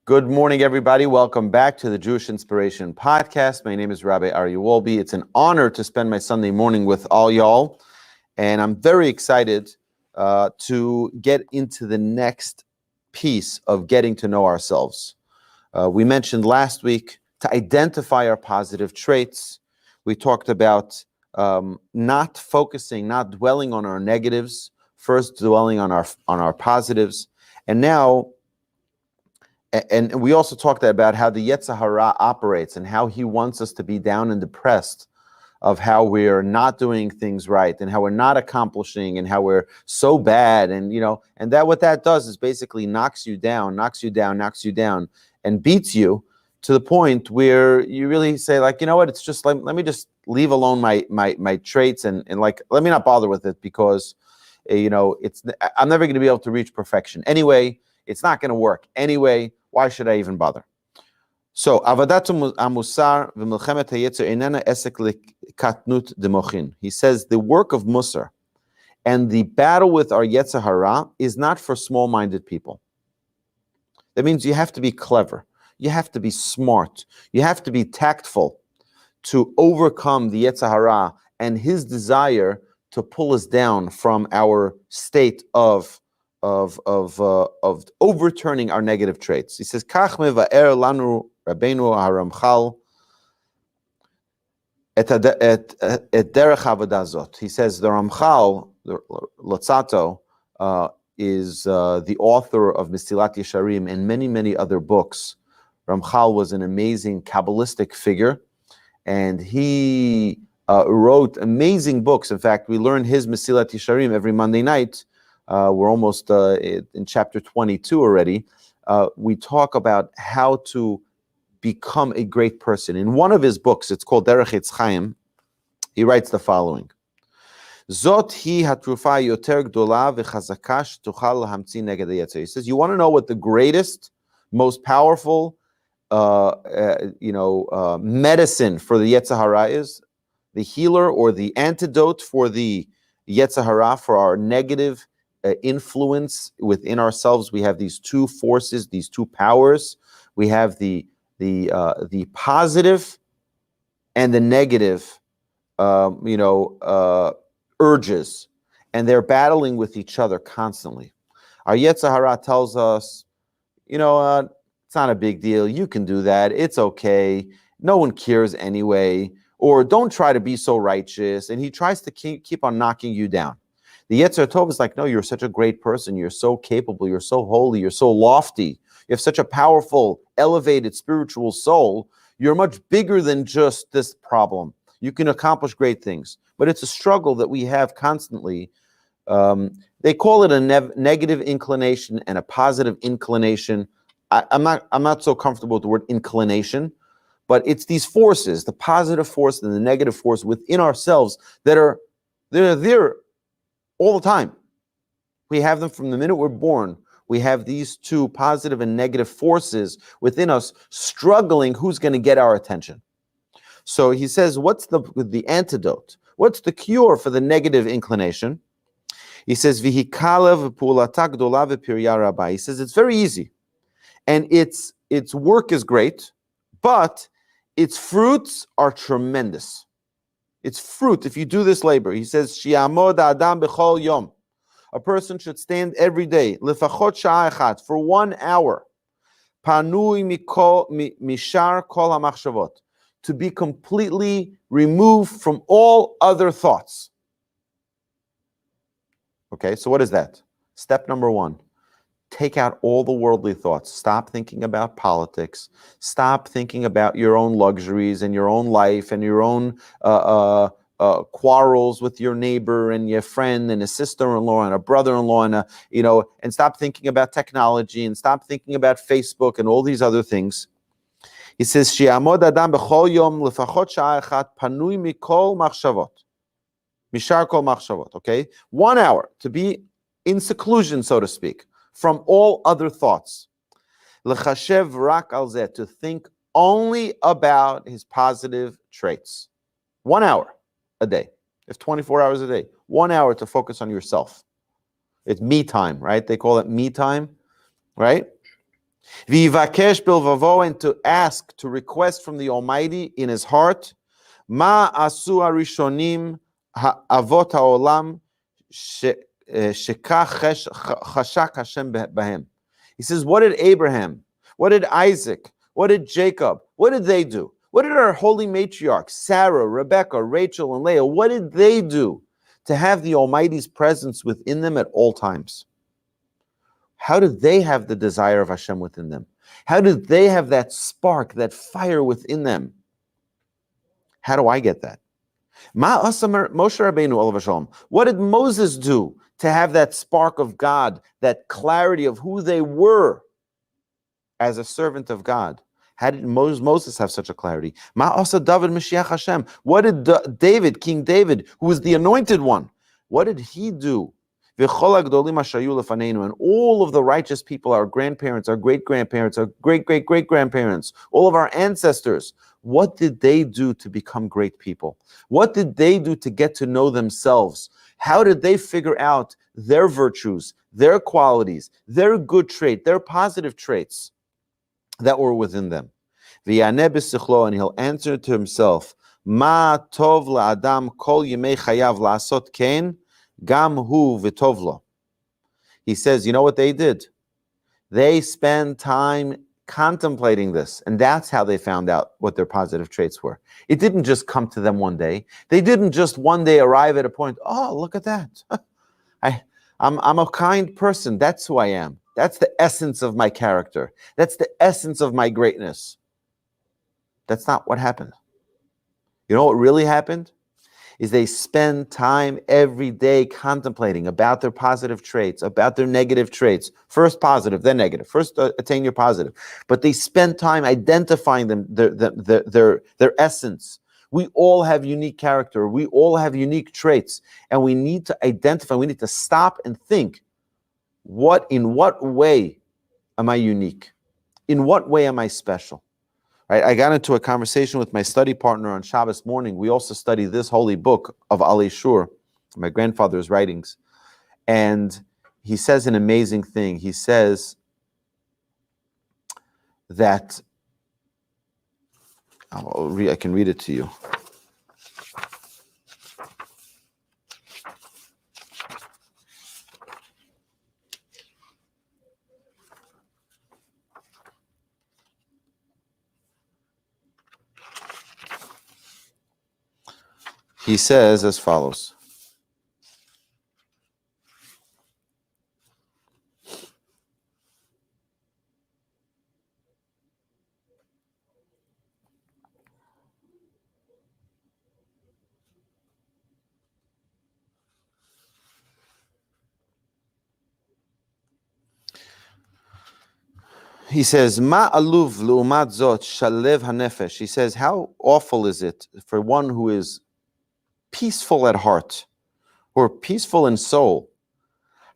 Good morning, everybody. Welcome back to the Jewish Inspiration Podcast. My name is Rabbi Aryeh Wolbe. It's an honor to spend my Sunday morning with all y'all, and I'm very excited to get into the next piece of getting to know ourselves. We mentioned last week to identify our positive traits. We talked about not focusing, not dwelling on our negatives, first dwelling on our positives, and now. And we also talked about how the Yetzer Hara operates and how he wants us to be down and depressed of how we're not doing things right and how we're not accomplishing and how we're so bad. And, and that what that does is basically knocks you down, and beats you to the point where you really say, like, you know what, it's just like, let me just leave alone my traits and like, let me not bother with it because, I'm never going to be able to reach perfection. Anyway, it's not going to work. Anyway, why should I even bother? So, Avadat Musar v'Milchemet HaYetzer einena esek lekatnut demochin. He says the work of Musar and the battle with our Yetzer Hara is not for small-minded people. That means you have to be clever. You have to be smart. You have to be tactful to overcome the Yetzer Hara and his desire to pull us down from our state of overturning our negative traits. He says, Kach meva'er lanu Rabbeinu Ramchal et derech avodah zot. He says the Ramchal, the Lotzato, is the author of Mesillat Yesharim and many, many other books. Ramchal was an amazing Kabbalistic figure, and he wrote amazing books. In fact, we learn his Mesillat Yesharim every Monday night. We're almost in chapter 22 already. We talk about how to become a great person. In one of his books, it's called Derech Etz Chaim, he writes the following. Zot hi hatrufa yoter gdola v'chazaka shtuchal lahamtzi neged hayetzer. He says, you want to know what the greatest, most powerful, medicine for the Yetzer Hara is? The healer or the antidote for the Yetzer Hara, for our negative influence within ourselves. We have these two forces, these two powers. We have the positive and the negative, urges, and they're battling with each other constantly. Our Yetzer Hara tells us, it's not a big deal. You can do that. It's okay. No one cares anyway. Or don't try to be so righteous. And he tries to keep on knocking you down. The Yetzer Tov is like, no, you're such a great person. You're so capable. You're so holy. You're so lofty. You have such a powerful, elevated spiritual soul. You're much bigger than just this problem. You can accomplish great things. But it's a struggle that we have constantly. They call it a negative inclination and a positive inclination. I'm not so comfortable with the word inclination, but it's these forces, the positive force and the negative force within ourselves they're there all the time. We have them from the minute we're born. We have these two positive and negative forces within us struggling who's going to get our attention. So he says, what's the antidote? What's the cure for the negative inclination? He says, V'hikalev pu'ulata gdola v'pirya rabba. He says, it's very easy. And its work is great, but its fruits are tremendous. Its fruit, if you do this labor, he says, Shi'amod adam b'chol yom. A person should stand every day, lefachot sha'ah echat, for 1 hour, panui mishar kol hamachshavot, to be completely removed from all other thoughts. Okay, so what is that? Step number 1. Take out all the worldly thoughts. Stop thinking about politics. Stop thinking about your own luxuries and your own life and your own quarrels with your neighbor and your friend and a sister-in-law and a brother-in-law and stop thinking about technology and stop thinking about Facebook and all these other things. He says, "Shi'amod adam b'chol yom lefachot sha'ah echat panui mikol machshavot, mishar kol machshavot." Okay, 1 hour to be in seclusion, so to speak, from all other thoughts. L'chashev rak al zeh, to think only about his positive traits. 1 hour a day. It's 24 hours a day. 1 hour to focus on yourself. It's me time, right? They call it me time, right? V'yivakesh bilvavo, and to ask, to request from the Almighty in his heart, Ma asu harishonim avot haolam shekach chashak Hashem bahem. He says, what did Abraham, what did Isaac, what did Jacob, what did they do? What did our holy matriarchs, Sarah, Rebecca, Rachel, and Leah, what did they do to have the Almighty's presence within them at all times? How did they have the desire of Hashem within them? How did they have that spark, that fire within them? How do I get that? Moshe Rabbeinu olav hashalom. What did Moses do to have that spark of God, that clarity of who they were as a servant of God? How did Moses have such a clarity? Ma'asa David Mashiach Hashem. What did David, King David, who was the anointed one, what did he do? And all of the righteous people, our grandparents, our great-grandparents, our great-great-great-grandparents, all of our ancestors, what did they do to become great people? What did they do to get to know themselves? How did they figure out their virtues, their qualities, their good trait, their positive traits that were within them? And he'll answer to himself, Ma tov la'adam kol yemei chayav la'asot ken, gam hu v'tov lo. He says, you know what they did? They spend time contemplating this, and that's how they found out what their positive traits were. It didn't just come to them one day. They didn't just one day arrive at a point, oh, look at that. I'm a kind person. That's who I am. That's the essence of my character. That's the essence of my greatness. That's not what happened. You know what really happened? Is they spend time every day contemplating about their positive traits, about their negative traits. First positive, then negative. First attain your positive. But they spend time identifying them, their essence. We all have unique character. We all have unique traits. And we need to identify, we need to stop and think, in what way am I unique? In what way am I special? Right? I got into a conversation with my study partner on Shabbos morning. We also study this holy book of Ali Shur, my grandfather's writings. And he says an amazing thing. He says that, I can read it to you. He says as follows. He says, Ma aluv l'umat zot shalev hanefesh. He says, how awful is it for one who is peaceful at heart, or peaceful in soul,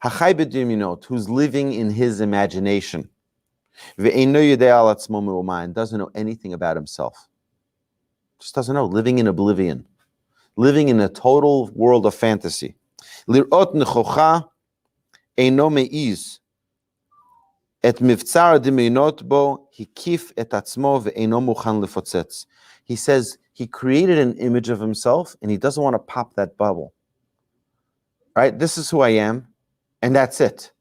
hachai b'diminot, who's living in his imagination, ve'eino yodei al atzmo me'uma, and doesn't know anything about himself. Just doesn't know, living in oblivion, living in a total world of fantasy. Lirot nechocha eino me'iz et mivtzar diminot bo hikif et atzmo ve'eino muchan lefotzetz. He says, he created an image of himself and he doesn't want to pop that bubble. Right? This is who I am, and that's it.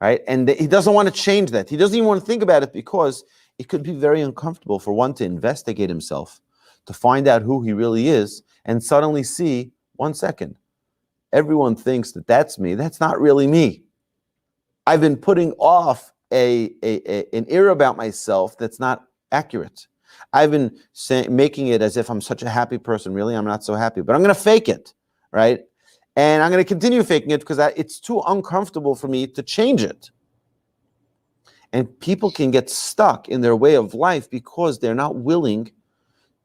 Right? And he doesn't want to change that. He doesn't even want to think about it because it could be very uncomfortable for one to investigate himself, to find out who he really is, and suddenly see, 1 second, everyone thinks that that's me. That's not really me. I've been putting off an era about myself that's not accurate. I've been making it as if I'm such a happy person. Really, I'm not so happy. But I'm going to fake it, right? And I'm going to continue faking it because it's too uncomfortable for me to change it. And people can get stuck in their way of life because they're not willing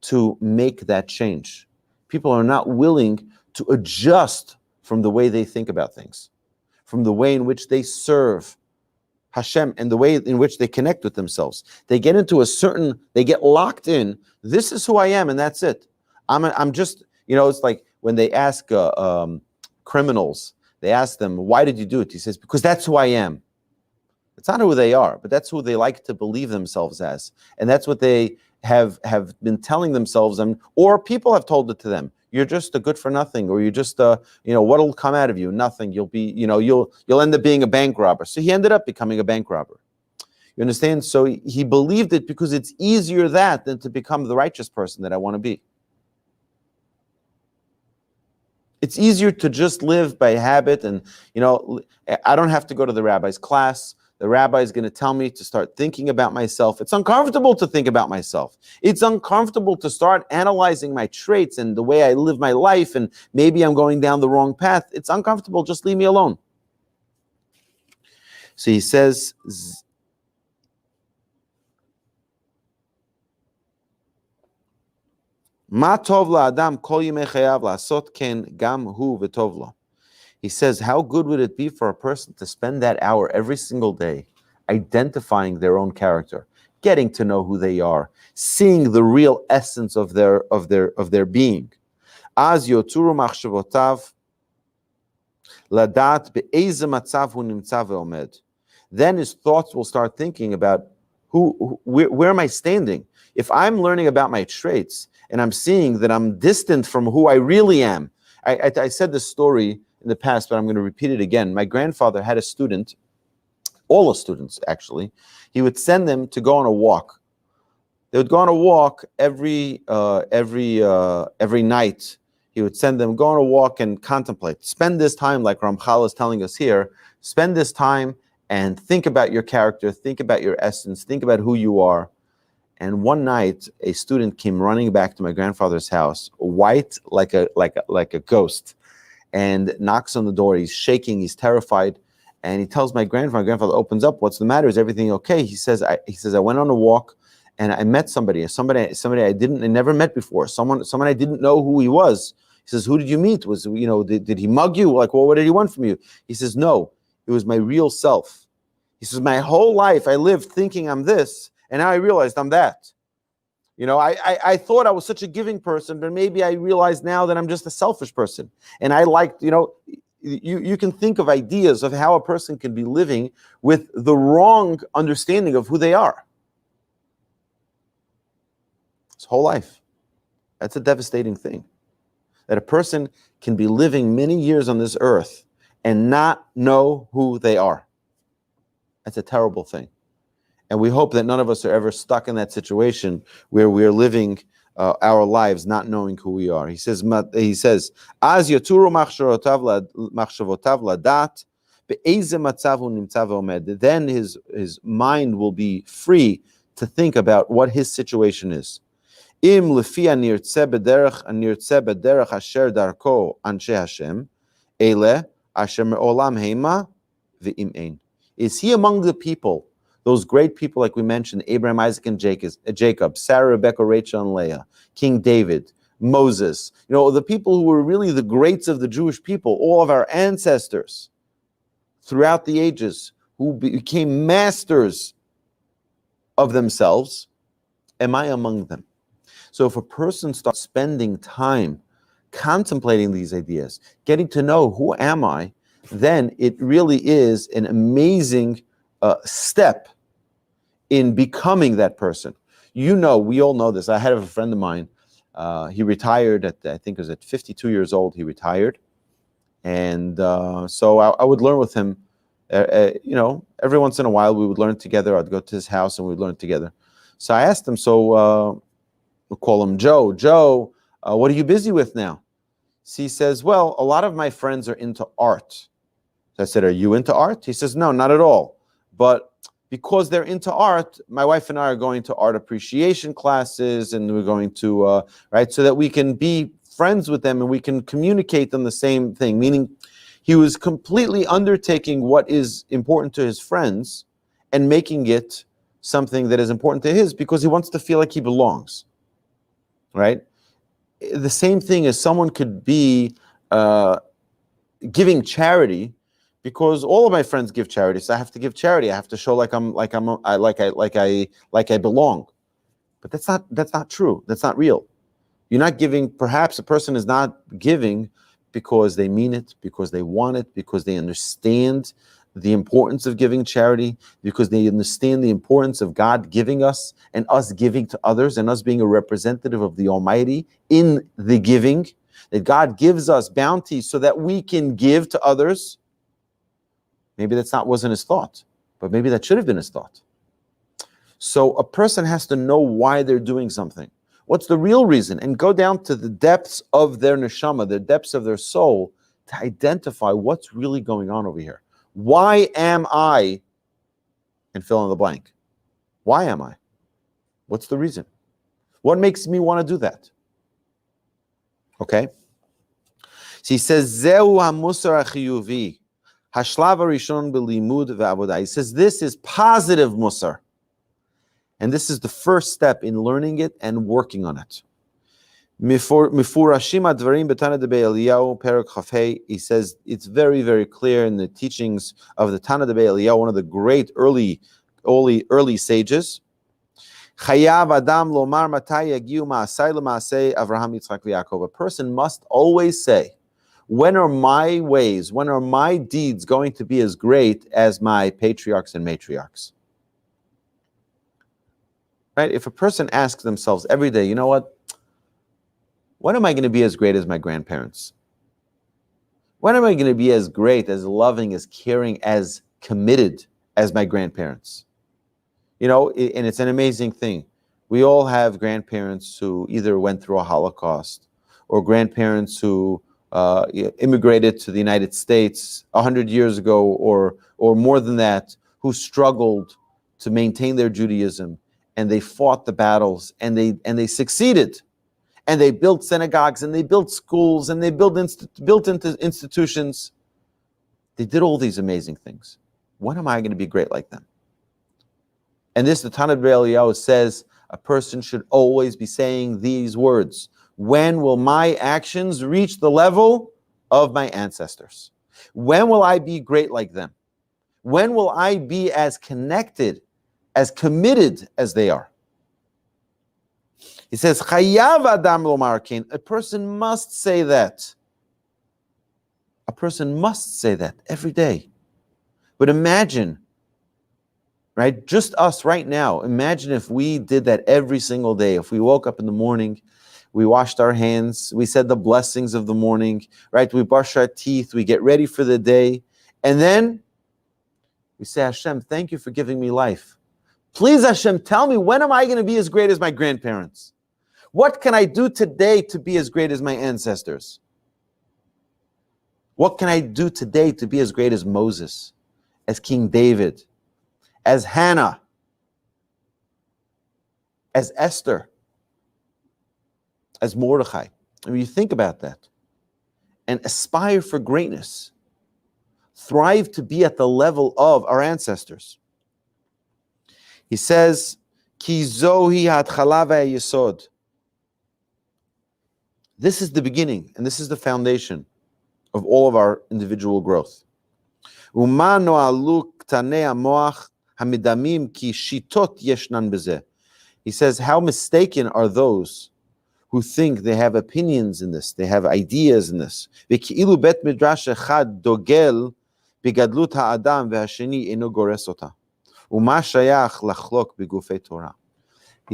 to make that change. People are not willing to adjust from the way they think about things, from the way in which they serve Hashem and the way in which they connect with themselves. They get into they get locked in, this is who I am and that's it. I'm just, it's like when they ask criminals, they ask them, why did you do it? He says, because that's who I am. It's not who they are, but that's who they like to believe themselves as. And that's what they have been telling themselves, or people have told it to them. You're just a good for nothing, or you're just what'll come out of you? Nothing. You'll be, you'll end up being a bank robber. So he ended up becoming a bank robber. You understand? So he believed it because it's easier that than to become the righteous person that I want to be. It's easier to just live by habit, and I don't have to go to the rabbi's class. The rabbi is going to tell me to start thinking about myself. It's uncomfortable to think about myself. It's uncomfortable to start analyzing my traits and the way I live my life, and maybe I'm going down the wrong path. It's uncomfortable. Just leave me alone. So he says, Ma tov la'adam kol yimei chayav la'asot ken gam hu v'tov lo. He says, how good would it be for a person to spend that hour every single day identifying their own character, getting to know who they are, seeing the real essence of their being. Az yoturu machshavotav ladat be'eze matzav hu nimtza ve'omed. Then his thoughts will start thinking about where am I standing? If I'm learning about my traits and I'm seeing that I'm distant from who I really am. I said this story in the past, but I'm going to repeat it again. My grandfather had a student, all the students actually. He would send them to go on a walk. They would go on a walk every night. He would send them, go on a walk and contemplate. Spend this time, like Ramchal is telling us here, spend this time and think about your character, think about your essence, think about who you are. And one night, a student came running back to my grandfather's house, white like a ghost, and knocks on the door. He's shaking, he's terrified, and he tells my grandfather. My grandfather opens up. What's the matter? Is everything okay? He says, I went on a walk and I met somebody I never met before. Someone I didn't know who he was. He says, who did you meet? Did he mug you? Like, well, what did he want from you? He says, no, it was my real self. He says, my whole life I lived thinking I'm this, and now I realized I'm that. I thought I was such a giving person, but maybe I realize now that I'm just a selfish person. And I liked, you can think of ideas of how a person can be living with the wrong understanding of who they are. His whole life. That's a devastating thing. That a person can be living many years on this earth and not know who they are. That's a terrible thing. And we hope that none of us are ever stuck in that situation where we're living our lives not knowing who we are. He says, Az yoturu machshavotav ladat be'eze matzav hu nimtza ve'omed. Then his mind will be free to think about what his situation is. Im lefi anirtze b'derech asher darko anshe Hashem ele asher me'olam heima ve'im ein. Is he among the people, those great people like we mentioned, Abraham, Isaac, and Jacob, Sarah, Rebecca, Rachel, and Leah, King David, Moses, the people who were really the greats of the Jewish people, all of our ancestors throughout the ages, who became masters of themselves, am I among them? So if a person starts spending time contemplating these ideas, getting to know who am I, then it really is an amazing step in becoming that person. We all know this. I had a friend of mine. He retired I think it was at 52 years old. He retired, and so I would learn with him. Every once in a while we would learn together. I'd go to his house and we'd learn together. So I asked him. So we'll call him Joe. Joe, what are you busy with now? So he says, well, a lot of my friends are into art. So I said, are you into art? He says, no, not at all. But because they're into art, my wife and I are going to art appreciation classes, and we're going to, so that we can be friends with them and we can communicate on the same thing. Meaning he was completely undertaking what is important to his friends and making it something that is important to his, because he wants to feel like he belongs, right? The same thing as someone could be giving charity, because all of my friends give charity, so I have to give charity. I have to show like I belong. But that's not true. That's not real. You're not giving. Perhaps a person is not giving because they mean it, because they want it, because they understand the importance of giving charity, because they understand the importance of God giving us and us giving to others and us being a representative of the Almighty in the giving, that God gives us bounty so that we can give to others. Maybe wasn't his thought, but maybe that should have been his thought. So a person has to know why they're doing something. What's the real reason? And go down to the depths of their neshama, the depths of their soul, to identify what's really going on over here. Why am I? And fill in the blank. Why am I? What's the reason? What makes me want to do that? Okay? So he says, Zeu ha-musar ha-chiyuvi, hashlav harishon b'limud ve'avodah. He says, this is positive musar. And this is the first step in learning it and working on it. Mifurashim advarim b'Tana Debei Eliyahu Perek Chafei. He says it's very, very clear in the teachings of the Tana Debei Eliyahu, one of the great early sages. Chayav Adam lomar matai yagiu ma'asai l'maasei Avraham Yitzchak v'Yaakov. A person must always say, when are my ways, when are my deeds going to be as great as my patriarchs and matriarchs? Right? If a person asks themselves every day, you know what? When am I going to be as great as my grandparents? When am I going to be as great, as loving, as caring, as committed as my grandparents? You know, and it's an amazing thing. We all have grandparents who either went through a Holocaust or grandparents who immigrated to the United States 100 years ago or more than that, who struggled to maintain their Judaism. And they fought the battles, and they succeeded, and they built synagogues, and they built schools, and they built into institutions. They did all these amazing things. When am I going to be great like them? And this, the Tana Debei Eliyahu says, a person should always be saying these words: when will my actions reach the level of my ancestors? When will I be great like them? When will I be as connected, as committed as they are? He says, Chayav Adam lomar kein. A person must say that. A person must say that every day. But imagine, right, just us right now, imagine if we did that every single day. If we woke up in the morning, we washed our hands, we said the blessings of the morning, right? We brush our teeth, we get ready for the day, and then we say, Hashem, thank you for giving me life. Please, Hashem, tell me, when am I going to be as great as my grandparents? What can I do today to be as great as my ancestors? What can I do today to be as great as Moses, as King David, as Hannah, as Esther, as Mordechai? I mean, you think about that. And aspire for greatness. Thrive to be at the level of our ancestors. He says, Ki zohi hatchala v'yesod. This is the beginning, and this is the foundation of all of our individual growth. Uma no'alu ktanei hamoach hamidamim ki shitot yeshnan bezeh. He says, how mistaken are those who think they have opinions in this, they have ideas in this. V'ki'ilu bet midrash echad dogel bigadlut ha'adam v'hasheni eno gores ota. He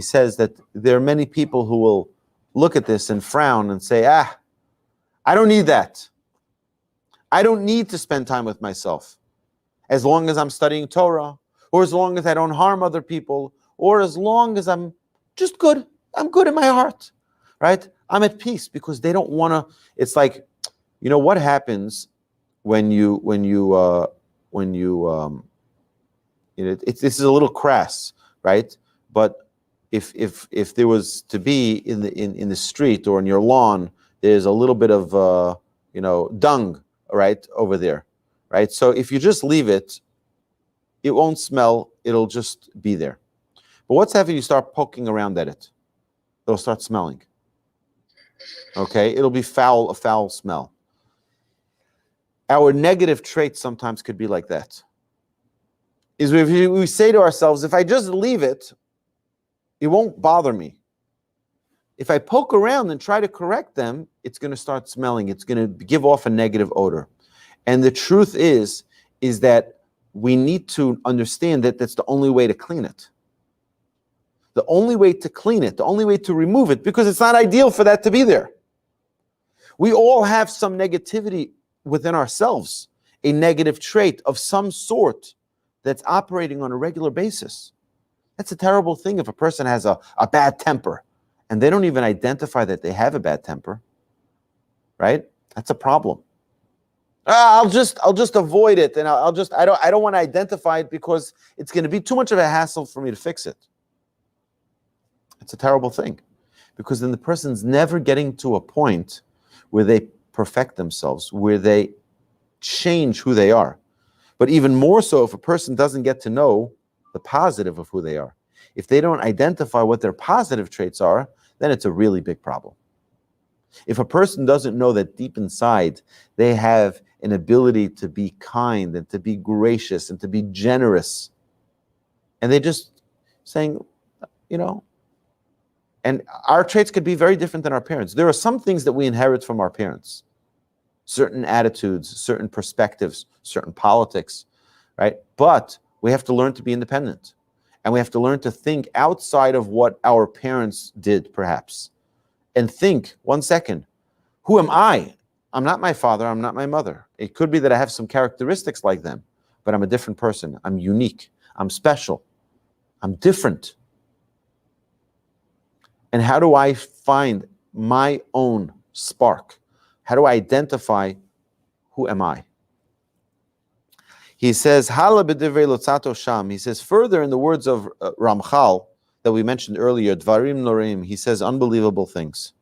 says that there are many people who will look at this and frown and say, I don't need that. I don't need to spend time with myself. As long as I'm studying Torah, or as long as I don't harm other people, or as long as I'm just good. I'm good in my heart, right? I'm at peace, because they don't want to. It's like, you know, what happens when you this is a little crass, right? But if there was to be in the street or in your lawn, there's a little bit of dung, right, over there, right? So if you just leave it, it won't smell. It'll just be there. But what's happening? You start poking around at it, it'll start smelling. Okay, it'll be a foul smell. Our negative traits sometimes could be like that. Is we say to ourselves, if I just leave it, it won't bother me. If I poke around and try to correct them, it's going to start smelling. It's going to give off a negative odor. And the truth is that we need to understand that that's the only way to clean it. The only way to clean it, the only way to remove it, because it's not ideal for that to be there. We all have some negativity within ourselves, a negative trait of some sort that's operating on a regular basis. That's a terrible thing if a person has a bad temper and they don't even identify that they have a bad temper, right? That's a problem. I'll just avoid it, and I don't want to identify it because it's going to be too much of a hassle for me to fix it. It's a terrible thing, because then the person's never getting to a point where they perfect themselves, where they change who they are. But even more so, if a person doesn't get to know the positive of who they are, if they don't identify what their positive traits are, then it's a really big problem. If a person doesn't know that deep inside they have an ability to be kind and to be gracious and to be generous, and they're just saying, and our traits could be very different than our parents. There are some things that we inherit from our parents, certain attitudes, certain perspectives, certain politics, right? But we have to learn to be independent, and we have to learn to think outside of what our parents did, perhaps, and think, 1 second, who am I? I'm not my father, I'm not my mother. It could be that I have some characteristics like them, but I'm a different person. I'm unique, I'm special, I'm different. And how do I find my own spark? How do I identify who am I? He says, Hala b'divrei lotzato sham. He says further in the words of Ramchal that we mentioned earlier, Dvarim Norim, he says unbelievable things.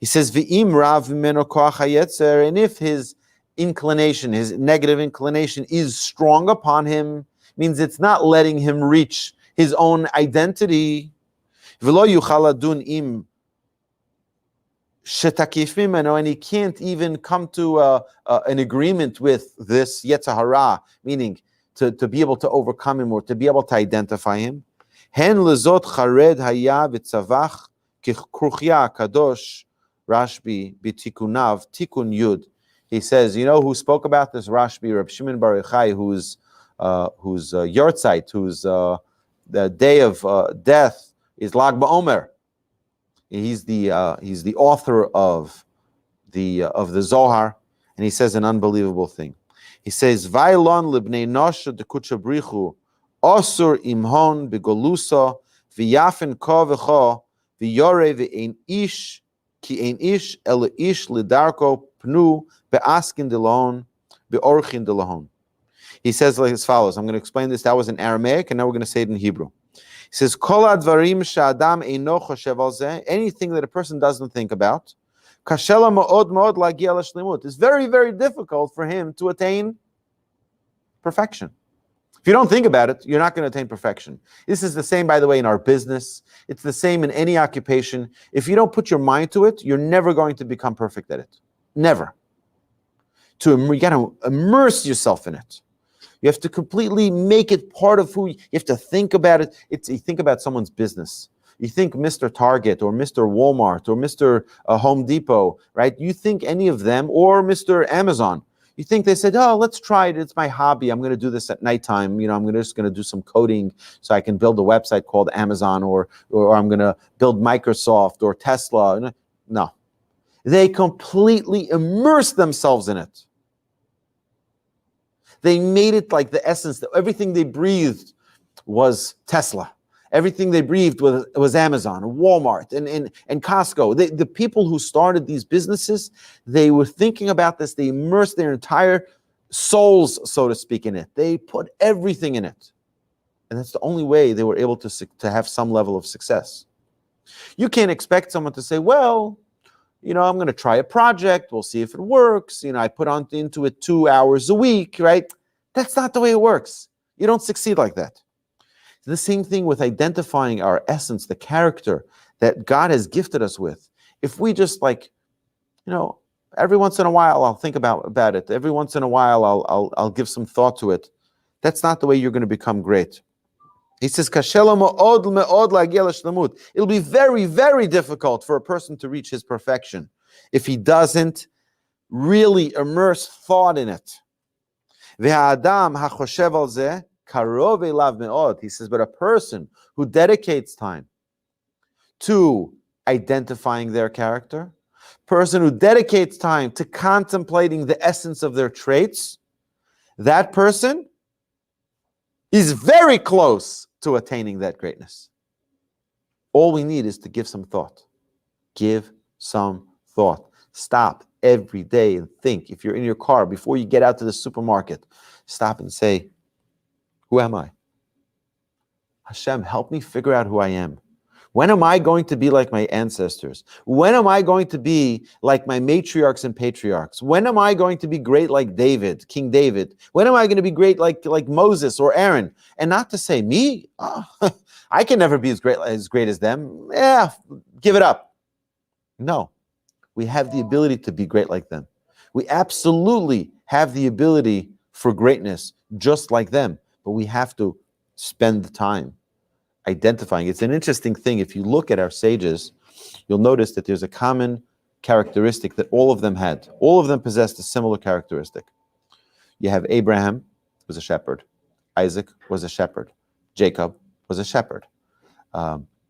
He says, V'im rav mimeno koach hayetzer, and if his inclination, his negative inclination is strong upon him, means it's not letting him reach his own identity, V'lo yuchal adun im shetakif mimeno, and he can't even come to an agreement with this Yetzer Hara, meaning to be able to overcome him or to be able to identify him. Hen lezot chared haya v'tzavach k'kruchya kadosh Rashbi b'tikunav tikun yud. He says, you know who spoke about this? Rashbi, Reb Shimon Bar Yochai, whose Yortzeit, whose the day of death is Lag BaOmer. He's the author of the Zohar, and he says an unbelievable thing. He says, "Vailon libnei nosha dekucha brichu osur imhon begolusa v'yafen ko v'cho v'yore v'ein ish ki ein ish el ish lidarko pnu be'askin delahon be'orchin delahon." He says like as follows. I'm going to explain this. That was in Aramaic, and now we're going to say it in Hebrew. He says, "Kol advarim she'adam eino choshev al zeh," anything that a person doesn't think about, kashela ma'od ma'od lagia l'shlemut. It's very, very difficult for him to attain perfection. If you don't think about it, you're not going to attain perfection. This is the same, by the way, in our business. It's the same in any occupation. If you don't put your mind to it, you're never going to become perfect at it. Never. You got to immerse yourself in it. You have to completely make it part of who you have to think about it. You think about someone's business. You think Mr. Target or Mr. Walmart or Mr. Home Depot, right? You think any of them or Mr. Amazon. You think they said, oh, let's try it. It's my hobby. I'm going to do this at nighttime. I'm just going to do some coding so I can build a website called Amazon or I'm going to build Microsoft or Tesla. No. They completely immerse themselves in it. They made it like the essence that everything they breathed was Tesla. Everything they breathed was Amazon, Walmart, and Costco. The people who started these businesses, they were thinking about this. They immersed their entire souls, so to speak, in it. They put everything in it. And that's the only way they were able to have some level of success. You can't expect someone to say, well, I'm going to try a project. We'll see if it works. I put into it 2 hours a week, right? That's not the way it works. You don't succeed like that. The same thing with identifying our essence, the character that God has gifted us with. If we just every once in a while I'll think about it. Every once in a while I'll give some thought to it. That's not the way you're going to become great. He says, it'll be very, very difficult for a person to reach his perfection if he doesn't really immerse thought in it. Ve'ha'adam hachoshev al zeh karov elav me'od. He says, but a person who dedicates time to identifying their character, person who dedicates time to contemplating the essence of their traits, that person is very close to attaining that greatness. All we need is to give some thought. Give some thought. Stop every day and think. If you're in your car, before you get out to the supermarket, stop and say, who am I? Hashem, help me figure out who I am. When am I going to be like my ancestors? When am I going to be like my matriarchs and patriarchs? When am I going to be great like David, King David? When am I going to be great like Moses or Aaron? And not to say, me? Oh, I can never be as great as them. Yeah, give it up. No, we have the ability to be great like them. We absolutely have the ability for greatness just like them, but we have to spend the time identifying. It's an interesting thing. If you look at our sages, you'll notice that there's a common characteristic that all of them had. All of them possessed a similar characteristic. You have Abraham was a shepherd. Isaac was a shepherd. Jacob was a shepherd.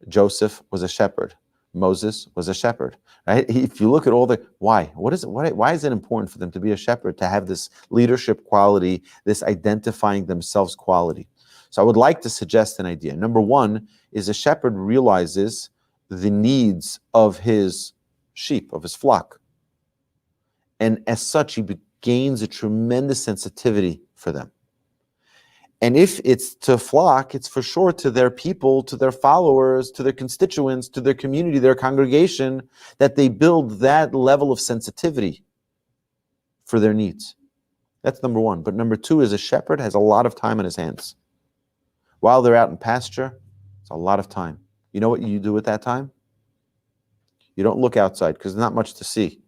Joseph was a shepherd. Moses was a shepherd. Right? If you look at all the why is it important for them to be a shepherd, to have this leadership quality, this identifying themselves quality? So I would like to suggest an idea. Number one is a shepherd realizes the needs of his sheep, of his flock. And as such, he gains a tremendous sensitivity for them. And if it's to flock, it's for sure to their people, to their followers, to their constituents, to their community, their congregation, that they build that level of sensitivity for their needs. That's number one. But number two is a shepherd has a lot of time on his hands. While they're out in pasture, it's a lot of time. You know what you do with that time? You don't look outside because there's not much to see.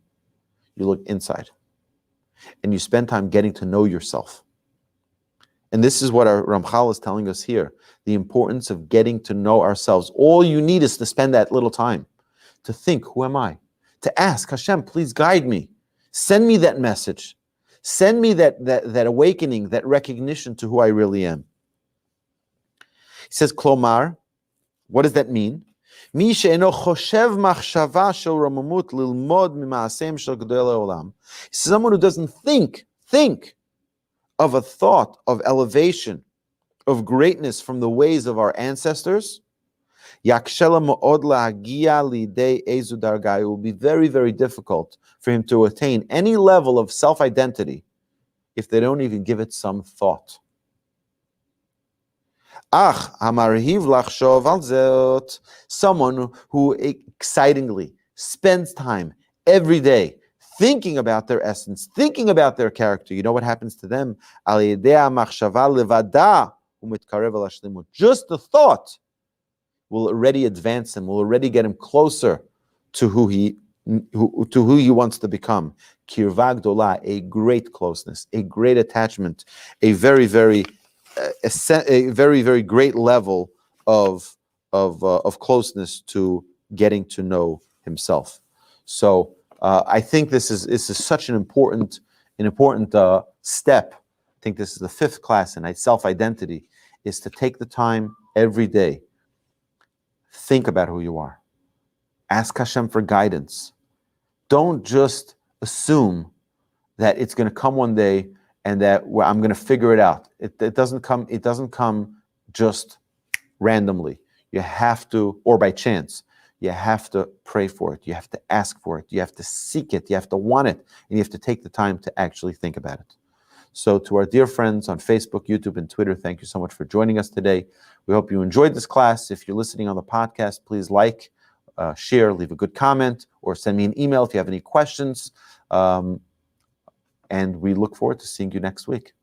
You look inside. And you spend time getting to know yourself. And this is what our Ramchal is telling us here, the importance of getting to know ourselves. All you need is to spend that little time to think, who am I? To ask, Hashem, please guide me. Send me that message. Send me that awakening, that recognition to who I really am. He says, Klomar, what does that mean? Someone who doesn't think of a thought of elevation, of greatness from the ways of our ancestors, it will be very, very difficult for him to attain any level of self-identity if they don't even give it some thought. Someone who excitingly spends time every day thinking about their essence, thinking about their character, you know what happens to them? Just the thought will already advance him, will already get him closer to who he wants to become. Kirva gdola, a great closeness, a great attachment, a very, very great level of closeness to getting to know himself. So I think this is such an important step. I think this is the fifth class in self-identity, is to take the time every day, think about who you are, ask Hashem for guidance. Don't just assume that it's going to come one day and that I'm going to figure it out. It doesn't come just randomly. You have to, or by chance. You have to pray for it. You have to ask for it. You have to seek it. You have to want it. And you have to take the time to actually think about it. So to our dear friends on Facebook, YouTube, and Twitter, thank you so much for joining us today. We hope you enjoyed this class. If you're listening on the podcast, please like, share, leave a good comment, or send me an email if you have any questions. And we look forward to seeing you next week.